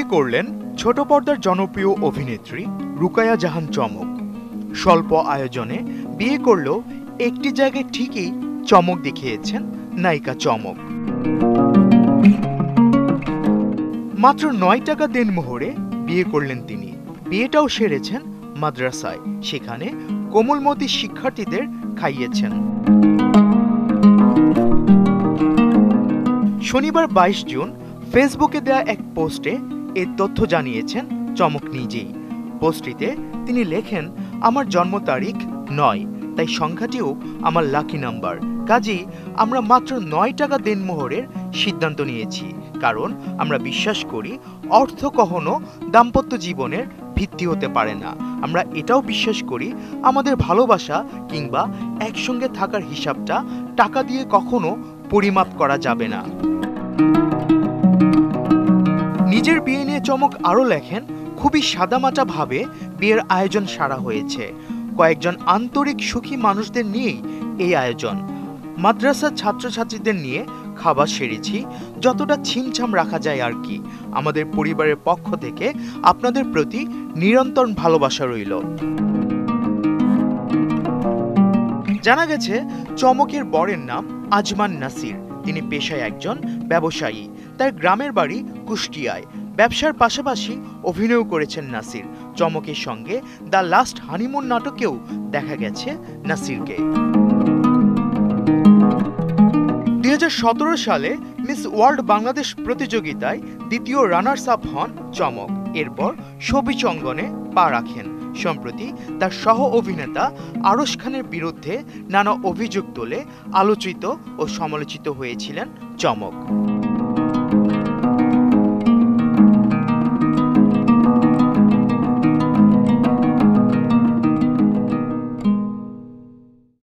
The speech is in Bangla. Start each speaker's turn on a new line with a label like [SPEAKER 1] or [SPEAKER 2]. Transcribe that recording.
[SPEAKER 1] বিয়ে করলেন ছোট পর্দার জনপ্রিয় অভিনেত্রী রুকায়া জাহান চমক। স্বল্প আয়োজনে বিয়ে করলেও একটি জায়গায় ঠিকই চমক দেখিয়েছেন নায়িকা চমক। মাত্র ৯ টাকা দেনমোহরে বিয়ে করলেন তিনি। বিয়েটাও সেরেছেন মাদ্রাসায়, সেখানে কোমলমতি শিক্ষার্থীদের খাইয়েছেন। শনিবার ২২ জুন ফেসবুকে দেয়া এক পোস্টে এ তথ্য জানিয়েছেন চমক নিজেই। পোস্টটিতে তিনি লেখেন, আমার জন্ম তারিখ ৯, তাই সংখ্যাটিও আমার লাকি নাম্বার। কাজেই আমরা মাত্র ৯ টাকা দেনমোহরের সিদ্ধান্ত নিয়েছি, কারণ আমরা বিশ্বাস করি অর্থ কখনো দাম্পত্য জীবনের ভিত্তি হতে পারে না। আমরা এটাও বিশ্বাস করি আমাদের ভালোবাসা কিংবা একসঙ্গে থাকার হিসাবটা টাকা দিয়ে কখনো পরিমাপ করা যাবে না। নিজের বিয়ে নিয়ে চমক আরও লেখেন, খুবই সাদামাটা ভাবে বিয়ের আয়োজন সারা হয়েছে। কয়েকজন আন্তরিক সুখী মানুষদের নিয়েই এই আয়োজন। মাদ্রাসার ছাত্রছাত্রীদের নিয়ে খাবার সেরেছি, যতটা ছিমছাম রাখা যায় আর কি। আমাদের পরিবারের পক্ষ থেকে আপনাদের প্রতি নিরন্তর ভালোবাসা রইল। জানা গেছে চমকের বরের নাম আজমান নাসির। তিনি পেশায় একজন ব্যবসায়ী। তার গ্রামের বাড়ি কুষ্টিয়ায়। ব্যবসার পাশাপাশি অভিনয় করেছেন নাসির। চমকের সঙ্গে দ্য লাস্ট হানিমুন নাটকেও দেখা গেছে নাসিরকে। ২০১৭ সালে মিস ওয়ার্ল্ড বাংলাদেশ প্রতিযোগিতায় দ্বিতীয় রানার্স আপ হন চমক। এরপর শোবিজ অঙ্গনে পা রাখেন। সম্প্রতি তার সহ অভিনেতা আরশ খানের বিরুদ্ধে নানা অভিযোগ তুলে আলোচিত ও সমালোচিত হয়েছিলেন চমক।